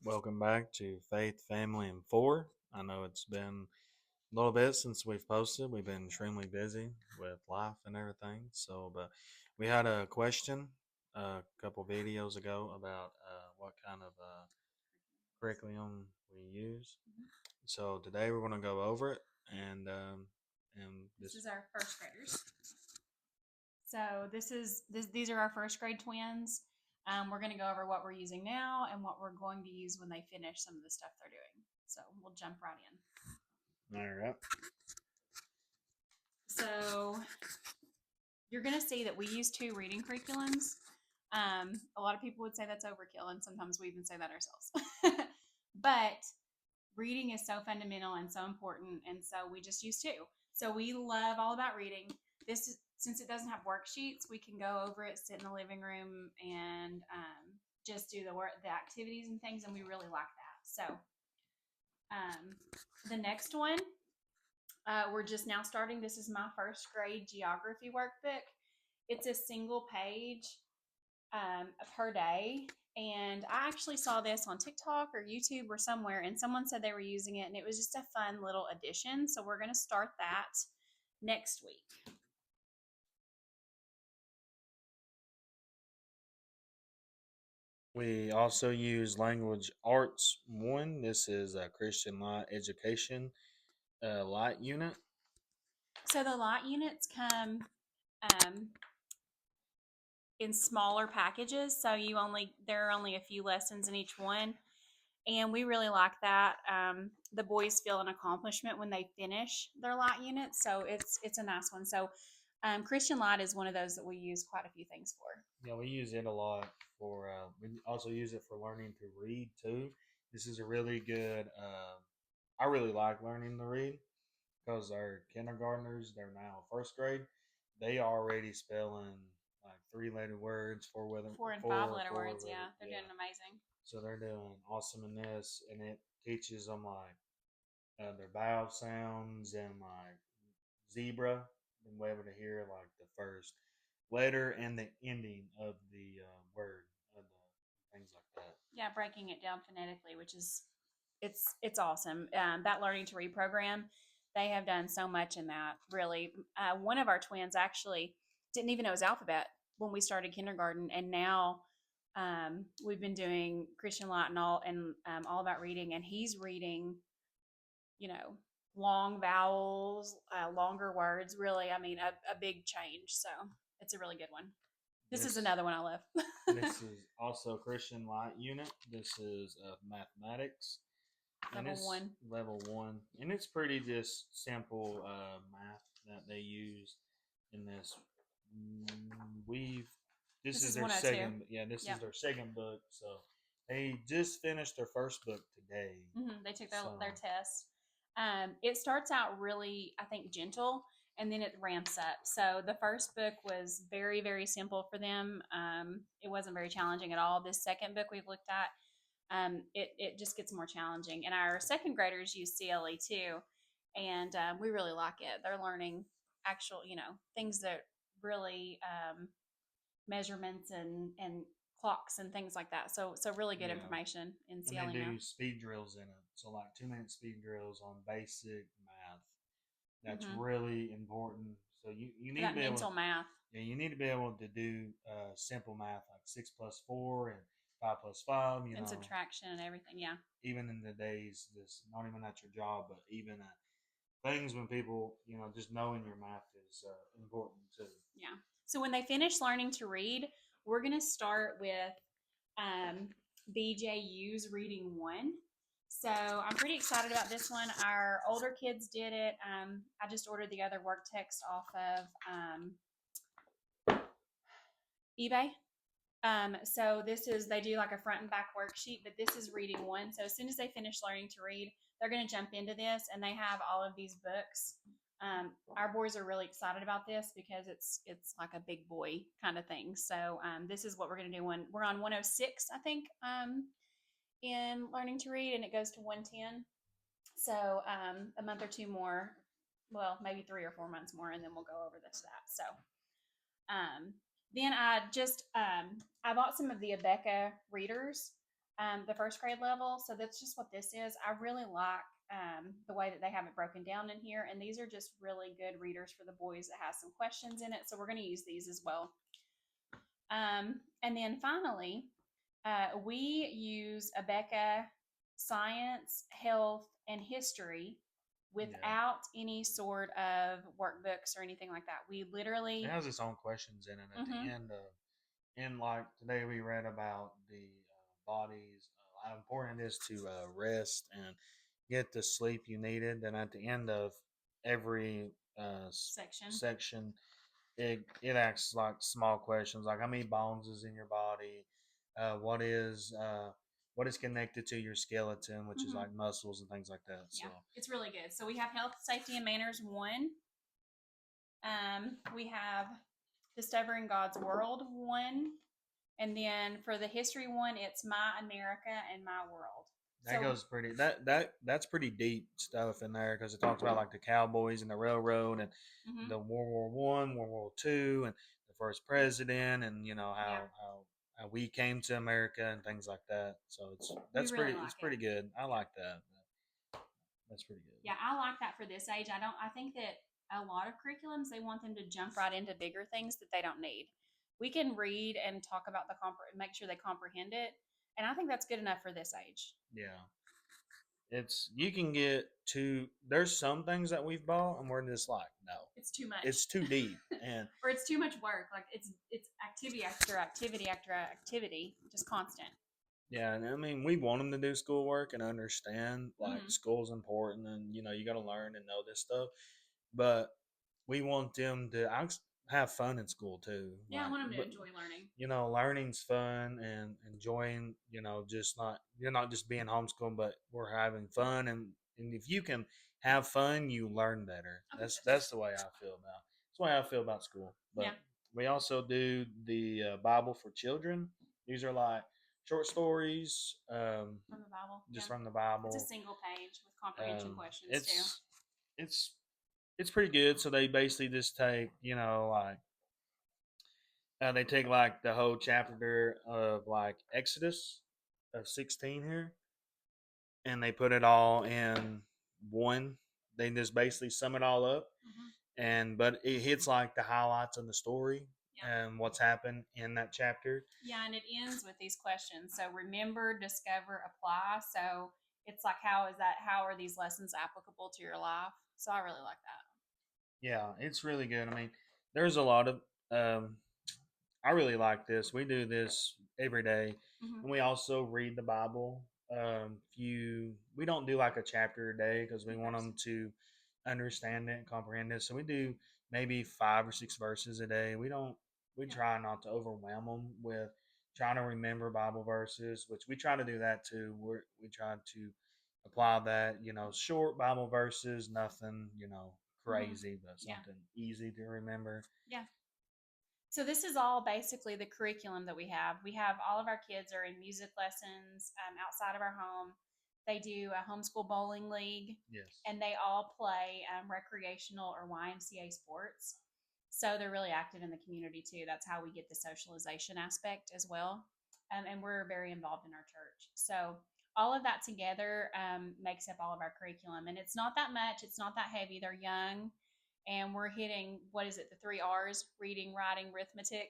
Welcome back to Faith, Family, and Four. I know it's been a little bit since we've posted. We've been extremely busy with life and everything. But we had a question a couple videos ago about what kind of curriculum we use. So today we're going to go over it, and This is our first graders. So these are our first grade twins. We're going to go over what we're using now and what we're going to use when they finish some of the stuff they're doing. So we'll jump right in. All right. So you're going to see that we use two reading curriculums. A lot of people would say that's overkill, and sometimes we even say that ourselves. But reading is so fundamental and so important, and so we just use two. So we love all about reading. This is, since it doesn't have worksheets, we can go over it, sit in the living room, and just do the activities and things, and we really like that. So the next one, we're just now starting. This is my first grade geography workbook. It's a single page per day. And I actually saw this on TikTok or YouTube or somewhere, and someone said they were using it, and it was just a fun little addition. So we're going to start that next week. We also use Language Arts 1. This is a Christian Light Education Light Unit. So the light units come in smaller packages, so there are only a few lessons in each one, and we really like that. The boys feel an accomplishment when they finish their light unit, so it's a nice one. So Christian Light is one of those that we use quite a few things for. Yeah, we use it a lot for. We also use it for learning to read too. This is a really good. I really like learning to read because our kindergartners, they're now first grade. They already spelling like three-letter words, Four and five four, letter four words, letter, yeah, they're yeah. doing amazing. So they're doing awesome in this, and it teaches them like their vowel sounds and like zebra, and we're able to hear like the first letter and the ending of the word, of the things like that. Yeah, breaking it down phonetically, which is it's awesome. That learning to read program, they have done so much in that. Really, one of our twins actually didn't even know his alphabet when we started kindergarten, and now we've been doing Christian Light and all about reading, and he's reading, you know, long vowels, longer words. Really, I mean, a big change. So it's a really good one. This is This another one I love. this is also Christian Light Unit. This is mathematics, and Level it's one. level one, and it's pretty just simple math that they use in this. We've This This is is their 102. second, yeah, this is Yep. their second book. So they just finished their first book today. They took So their test. It starts out really, I think, gentle, and then it ramps up. So the first book was very, very simple for them. It wasn't very challenging at all. This second book we've looked at, it just gets more challenging. And our second graders use CLE too, and we really like it. They're learning actual, things that really measurements and clocks and things like that. So really good yeah, information in and they CLE now. do speed drills in it. So like 2 minute speed drills on basic math. That's Hmm. really important. So you For need to that be able, mental math yeah, you need to be able to do simple math like 6 plus 4 and 5 plus 5. and subtraction and everything. Yeah. Even in the days, this not even at your job, but even at things when people, just knowing your math is important too. Yeah. So when they finish learning to read, we're going to start with um, BJU's Reading One. So I'm pretty excited about this one. Our older kids did it. I just ordered the other work text off of eBay. So they do like a front and back worksheet, but this is reading one. So as soon as they finish learning to read, they're going to jump into this, and they have all of these books. Our boys are really excited about this because it's like a big boy kind of thing. So this is what we're going to do when we're on 106, I think, in learning to read, and it goes to 110. So a month or two more, well, maybe 3 or 4 months more, and then we'll go over this that. So um, then I bought some of the Abeka readers. the first grade level. So that's just what this is. I really like the way that they have it broken down in here. And these are just really good readers for the boys that has some questions in it. So we're going to use these as well. And then finally, we use Abeka science, health, and history Yeah. without any sort of workbooks or anything like that. We It literally, has its own questions in it at the mm-hmm, end of, and like today we read about the bodies, how important it is to rest and get the sleep you needed. And at the end of every section. section, it asks like small questions like how many bones is in your body, uh, what is uh, what is connected to your skeleton, which is Mm-hmm. like muscles and things like that. So Yeah, it's really good. So we have health, safety, and manners one. We have discovering God's world one, and then for the history one, it's my America and my world. that So, goes pretty that's pretty deep stuff in there because it talks about like the cowboys and the railroad and mm-hmm, the World War I, World War II, and the first president, and you know yeah, how we came to America and things like that. So we really it's like it. pretty good. I Yeah, like that. That's pretty good. yeah, I like that for this age. I don't. I think that a lot of curriculums they want them to jump right into bigger things that they don't need. We can read and talk about make sure they comprehend it, and I think that's good enough for this age. Yeah, it's you can get to. There's some things that we've bought and we're just like, no, It's too much, it's too deep, and or it's too much work. Like it's activity after activity after activity, just constant. yeah, and I mean, we want them to do schoolwork and understand like Mm-hmm. school's important, and you know you got to learn and know this stuff. But we want them to have fun in school too. Yeah, I Like, want them to but enjoy learning. you know, learning's fun and enjoying. You know, just not you're not just being homeschooled, but we're having fun, and if you can have fun, you learn better. I think so too. That's the way I feel about. That's the way I feel about school. Yeah, But we also do the Bible for children. These are like short stories, from the Bible. just Yeah, from the it's a Bible. single page with comprehension Um, questions too. it's it's it's pretty good. So they basically just take like they take like the whole chapter of like Exodus of 16 here, and they put it all in one. They just basically sum it all up, Mm-hmm. and but it hits like the highlights of the story Yeah. and what's happened in that chapter. Yeah, and it ends with these questions. So remember, discover, apply. So it's like, how are these lessons applicable to your life? So I really like that. Yeah, it's really good. I mean, there's a lot of um, I really like this. We do this every day, Mm-hmm. and we also read the Bible. Few we don't do like a chapter a day because we want them to understand it and comprehend it. So we do maybe 5 or 6 verses a day. We Yeah. try not to overwhelm them with trying to remember Bible verses, which we try to do that too. We try to apply that, short Bible verses, nothing, Mm-hmm. crazy, but Yeah. something easy to remember. Yeah. So this is all basically the curriculum that we have. We have all of our kids are in music lessons outside of our home. They do a homeschool bowling league, Yes. and they all play recreational or YMCA sports. So they're really active in the community too. That's how we get the socialization aspect as well. And we're very involved in our church. So all of that together makes up all of our curriculum. And it's not that much. It's not that heavy. They're young, and we're hitting what is it, the three R's: reading, writing, arithmetic.